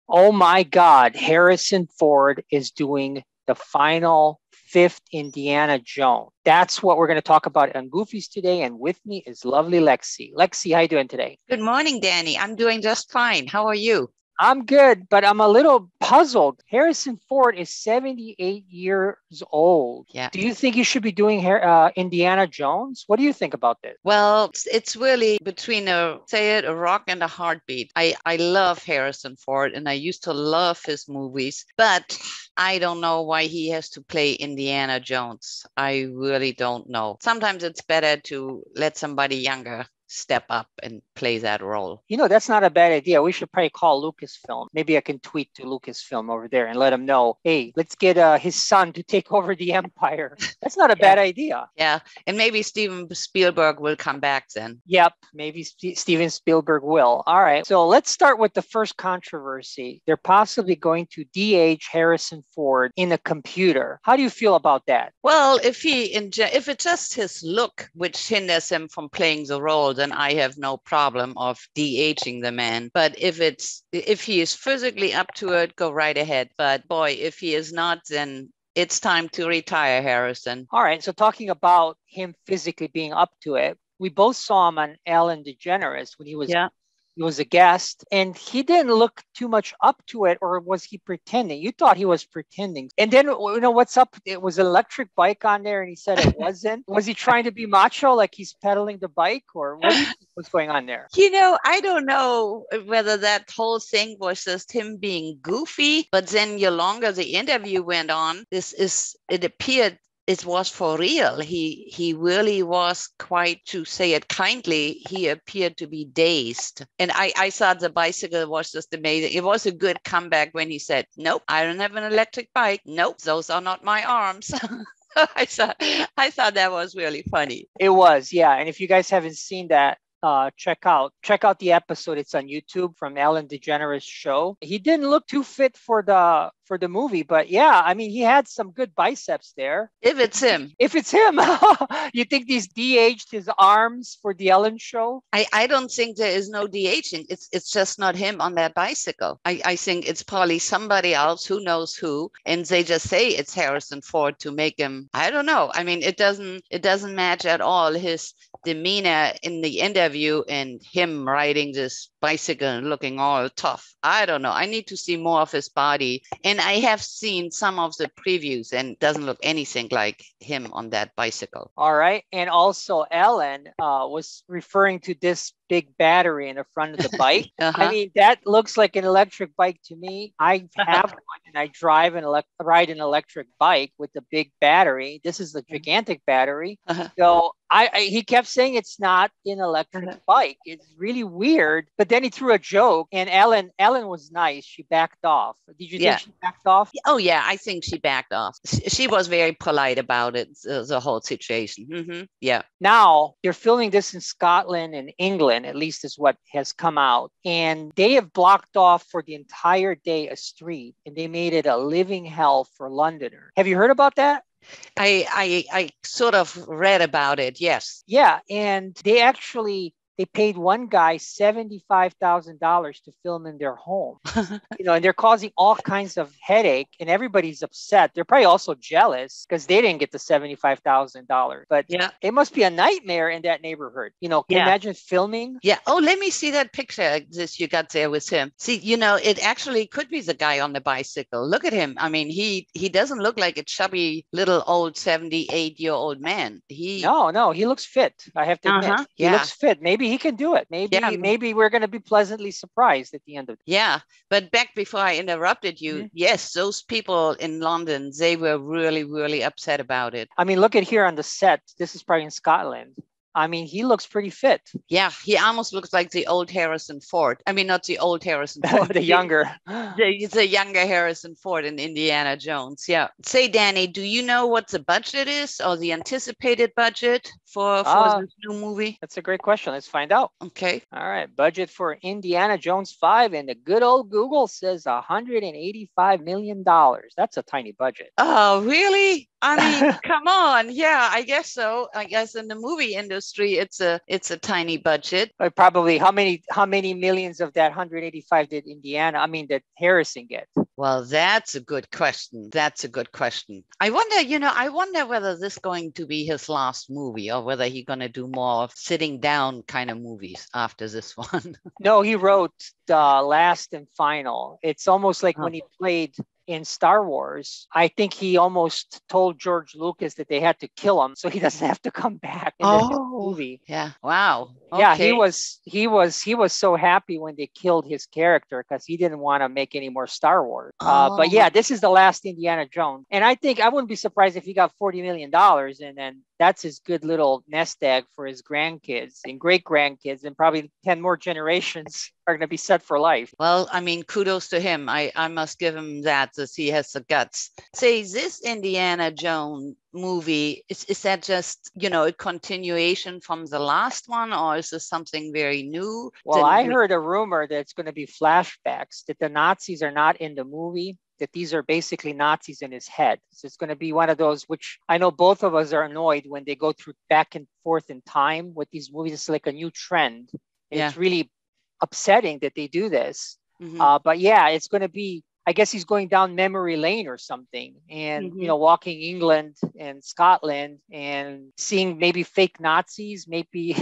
Oh my God, Harrison Ford is doing the final fifth Indiana Jones. That's what we're going to talk about on Goofies today. And with me is lovely Lexi. Lexi, how you doing today? Good morning, Danny. I'm doing just fine. How are you? I'm good, but I'm a little puzzled. Harrison Ford is 78 years old. Yeah. Do you think he should be doing Indiana Jones? What do you think about this? Well, it's really between a rock and a heartbeat. I love Harrison Ford and I used to love his movies, but I don't know why he has to play Indiana Jones. I really don't know. Sometimes it's better to let somebody younger step up and play that role. That's not a bad idea. We should probably call Lucasfilm. Maybe I can tweet to Lucasfilm over there and let him know, hey, let's get his son to take over the empire. That's not a Yeah. bad idea. Yeah. And maybe Steven Spielberg will come back then. Yep, maybe Steven Spielberg will. All right. So let's start with the first controversy. They're possibly going to DH Harrison Ford in a computer. How do you feel about that? Well, if it's just his look which hinders him from playing the role, then I have no problem of de-aging the man. But if he is physically up to it, go right ahead. But boy, if he is not, then it's time to retire, Harrison. All right. So talking about him physically being up to it, we both saw him on Ellen DeGeneres when Yeah. he was a guest, and he didn't look too much up to it, or was he pretending? You thought he was pretending. And then, what's up? It was an electric bike on there, and he said it wasn't. Was he trying to be macho, like he's pedaling the bike, or what do you think was going on there? I don't know whether that whole thing was just him being goofy, but then the longer the interview went on, it appeared it was for real. He really was, quite, to say it kindly, he appeared to be dazed. And I thought the bicycle was just amazing. It was a good comeback when he said, nope, I don't have an electric bike. Nope, those are not my arms. I thought that was really funny. It was, yeah. And if you guys haven't seen that, check out the episode. It's on YouTube from Ellen DeGeneres show. He didn't look too fit for the movie, but yeah, I mean, he had some good biceps there. If it's him. If it's him, you think he's de-aged his arms for the Ellen show? I don't think there is no de-aging. It's just not him on that bicycle. I think it's probably somebody else, who knows who, and they just say it's Harrison Ford to make him. I don't know. I mean, it doesn't match at all his demeanor in the interview and him riding this bicycle and looking all tough. I don't know. I need to see more of his body. And I have seen some of the previews and it doesn't look anything like him on that bicycle. All right. And also Ellen was referring to this big battery in the front of the bike. I mean, that looks like an electric bike to me. I have one and I ride an electric bike with the big battery. This is the gigantic battery. So he kept saying it's not an electric bike. It's really weird. But then he threw a joke, and Ellen was nice. She backed off. Did you think she backed off? Oh yeah, I think she backed off. She was very polite about it, the whole situation. Yeah. Now they're filming this in Scotland and England, at least is what has come out. And they have blocked off for the entire day a street, and they made it a living hell for Londoners. Have you heard about that? I sort of read about it. Yes. Yeah, and they paid one guy $75,000 to film in their home. And they're causing all kinds of headache, and everybody's upset. They're probably also jealous because they didn't get the $75,000. But yeah, it must be a nightmare in that neighborhood. Can you imagine filming? Yeah. Oh, let me see that picture this you got there with him. See, it actually could be the guy on the bicycle. Look at him. I mean, he doesn't look like a chubby little old 78-year-old man. No, he looks fit. I have to admit, he looks fit. Maybe he can do it. Maybe we're going to be pleasantly surprised at the end of it. Yeah. But back before I interrupted you, yes, those people in London, they were really, really upset about it. I mean, look at here on the set. This is probably in Scotland. I mean, he looks pretty fit. Yeah, he almost looks like the old Harrison Ford. I mean, not the old Harrison Ford. the younger. The younger Harrison Ford in Indiana Jones. Yeah. Say, Danny, do you know what the budget is, or the anticipated budget for this new movie? That's a great question. Let's find out. Okay. All right. Budget for Indiana Jones 5, and the good old Google says $185 million. That's a tiny budget. Oh, really? I mean, come on. Yeah, I guess so. I guess in the movie industry, it's a tiny budget. Probably how many millions of that 185 did did Harrison get? Well, that's a good question. That's a good question. I wonder whether this is going to be his last movie or whether he's going to do more of sitting down kind of movies after this one. No, he wrote Last and Final. It's almost like when he played in Star Wars, I think he almost told George Lucas that they had to kill him so he doesn't have to come back in the movie. Yeah. Wow. Okay. Yeah, he was so happy when they killed his character because he didn't want to make any more Star Wars. But yeah, this is the last Indiana Jones, and I think I wouldn't be surprised if he got $40 million, and then that's his good little nest egg for his grandkids and great grandkids, and probably 10 more generations are going to be set for life. Well, I mean, kudos to him. I must give him that he has the guts. Say, this Indiana Jones movie, is that just, a continuation from the last one, or is this something very new? Well, I heard a rumor that it's going to be flashbacks, that the Nazis are not in the movie, that these are basically Nazis in his head. So it's going to be one of those, which I know both of us are annoyed when they go through back and forth in time with these movies. It's like a new trend. Yeah. It's really upsetting that they do this. Mm-hmm. But yeah, it's going to be, I guess he's going down memory lane or something, and walking England and Scotland and seeing maybe fake Nazis, maybe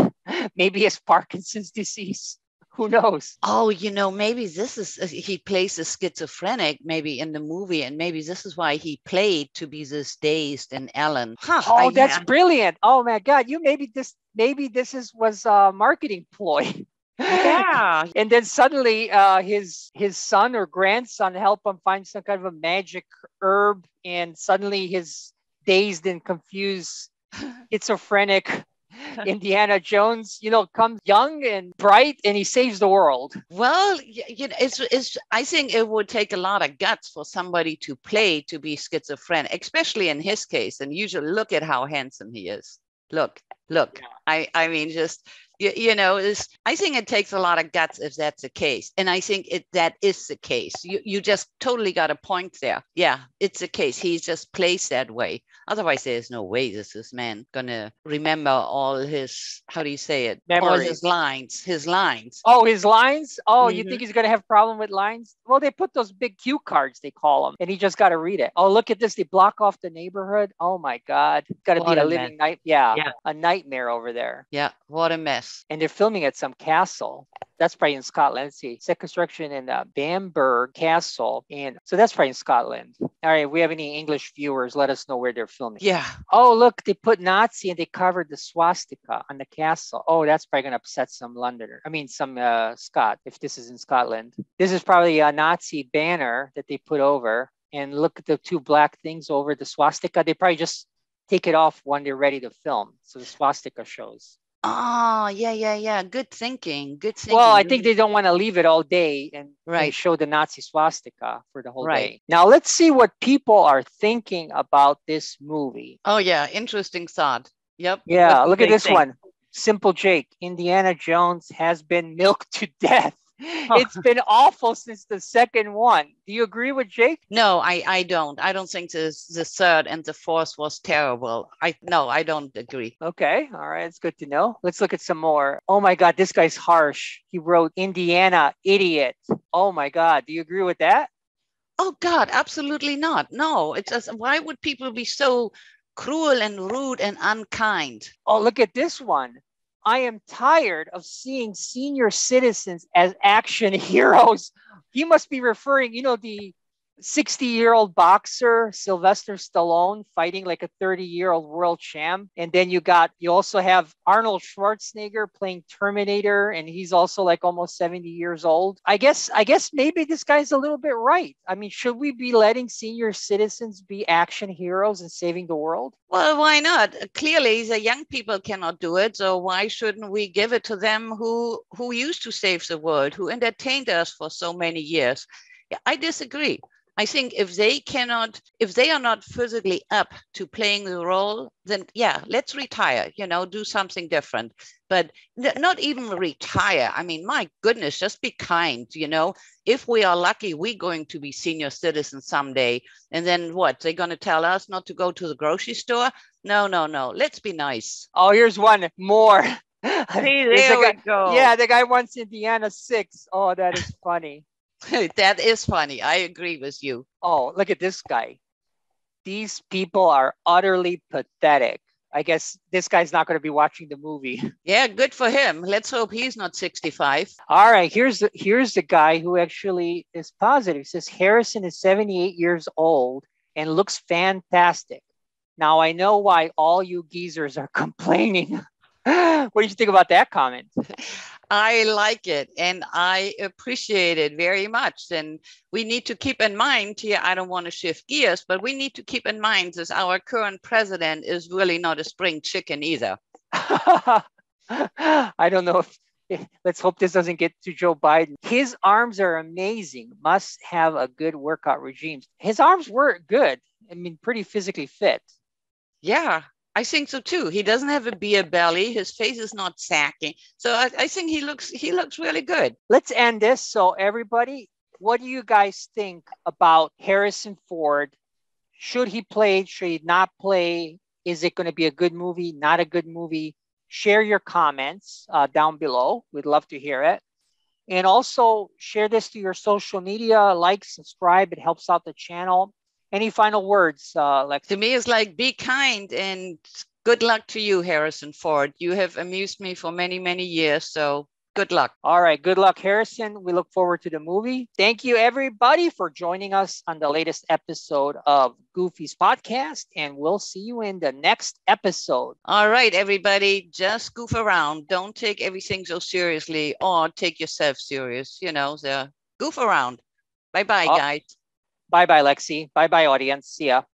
it's Parkinson's disease. Who knows? Oh, maybe this is, he plays a schizophrenic maybe in the movie, and maybe this is why he played to be this dazed in Ellen. Oh, that's brilliant. Oh my God. Maybe this was a marketing ploy. Yeah. And then suddenly his son or grandson help him find some kind of a magic herb, and suddenly his dazed and confused schizophrenic Indiana Jones, comes young and bright, and he saves the world. Well, I think it would take a lot of guts for somebody to play to be schizophrenic, especially in his case. And usually, look at how handsome he is. Look. Yeah. I mean, just, I think it takes a lot of guts if that's the case. And I think that is the case. You just totally got a point there. Yeah, it's the case. He just plays that way. Otherwise, there's no way this man gonna remember all his, how do you say it? Memories. All his lines. Oh, his lines? Oh, you think he's gonna have problem with lines? Well, they put those big cue cards, they call them, and he just got to read it. Oh, look at this. They block off the neighborhood. Oh my God. It's got to be a living night. Yeah, a nightmare over there. Yeah, what a mess. And they're filming at some castle. That's probably in Scotland. Let's see. Set construction in Bamburgh Castle. And so that's probably in Scotland. All right. If we have any English viewers, let us know where they're filming. Yeah. Oh, look, they put Nazi and they covered the swastika on the castle. Oh, that's probably going to upset some Londoner. I mean, some Scot, if this is in Scotland. This is probably a Nazi banner that they put over. And look at the two black things over the swastika. They probably just take it off when they're ready to film. So the swastika shows. Oh, yeah. Good thinking. Well, I think they don't want to leave it all day and show the Nazi swastika for the whole day. Now, let's see what people are thinking about this movie. Oh, yeah. Interesting thought. Yep. Yeah. Look at this one. Simple Jake. Indiana Jones has been milked to death. It's been awful since the second one. Do you agree with Jake? No, I don't. I don't think the third and the fourth was terrible. I don't agree. Okay. All right. It's good to know. Let's look at some more. Oh my God, this guy's harsh. He wrote Indiana idiot. Oh my God. Do you agree with that? Oh God, absolutely not. No, it's just, why would people be so cruel and rude and unkind? Oh, look at this one. I am tired of seeing senior citizens as action heroes. He must be referring, the 60-year-old boxer, Sylvester Stallone, fighting like a 30-year-old world champ. And then you also have Arnold Schwarzenegger playing Terminator, and he's also like almost 70 years old. I guess maybe this guy's a little bit right. I mean, should we be letting senior citizens be action heroes and saving the world? Well, why not? Clearly, the young people cannot do it. So why shouldn't we give it to them who used to save the world, who entertained us for so many years? Yeah, I disagree. I think if they are not physically up to playing the role, then yeah, let's retire, do something different. But not even retire. I mean, my goodness, just be kind, If we are lucky, we're going to be senior citizens someday. And then what? They're going to tell us not to go to the grocery store? No, no, no. Let's be nice. Oh, here's one more. See, there we go. Yeah, the guy wants Indiana 6. Oh, that is funny. That is funny. I agree with you. Oh, look at this guy. These people are utterly pathetic. I guess this guy's not going to be watching the movie. Yeah, good for him. Let's hope he's not 65. All right, here's the guy who actually is positive. He says Harrison is 78 years old and looks fantastic. Now I know why all you geezers are complaining. What do you think about that comment? I like it and I appreciate it very much. And we need to keep in mind here, I don't want to shift gears, but we need to keep in mind that our current president is really not a spring chicken either. I don't know if, let's hope this doesn't get to Joe Biden. His arms are amazing. Must have a good workout regime. His arms were good. I mean, pretty physically fit. Yeah, I think so too. He doesn't have a beer belly. His face is not sagging. So I think he looks really good. Let's end this. So everybody, what do you guys think about Harrison Ford? Should he play? Should he not play? Is it going to be a good movie? Not a good movie? Share your comments down below. We'd love to hear it. And also share this to your social media. Like, subscribe. It helps out the channel. Any final words, Lex? To me, it's like, be kind and good luck to you, Harrison Ford. You have amused me for many, many years. So good luck. All right. Good luck, Harrison. We look forward to the movie. Thank you, everybody, for joining us on the latest episode of Goofy's podcast. And we'll see you in the next episode. All right, everybody. Just goof around. Don't take everything so seriously or take yourself serious. So goof around. Bye-bye, guys. Bye-bye, Lexi. Bye-bye, audience. See ya.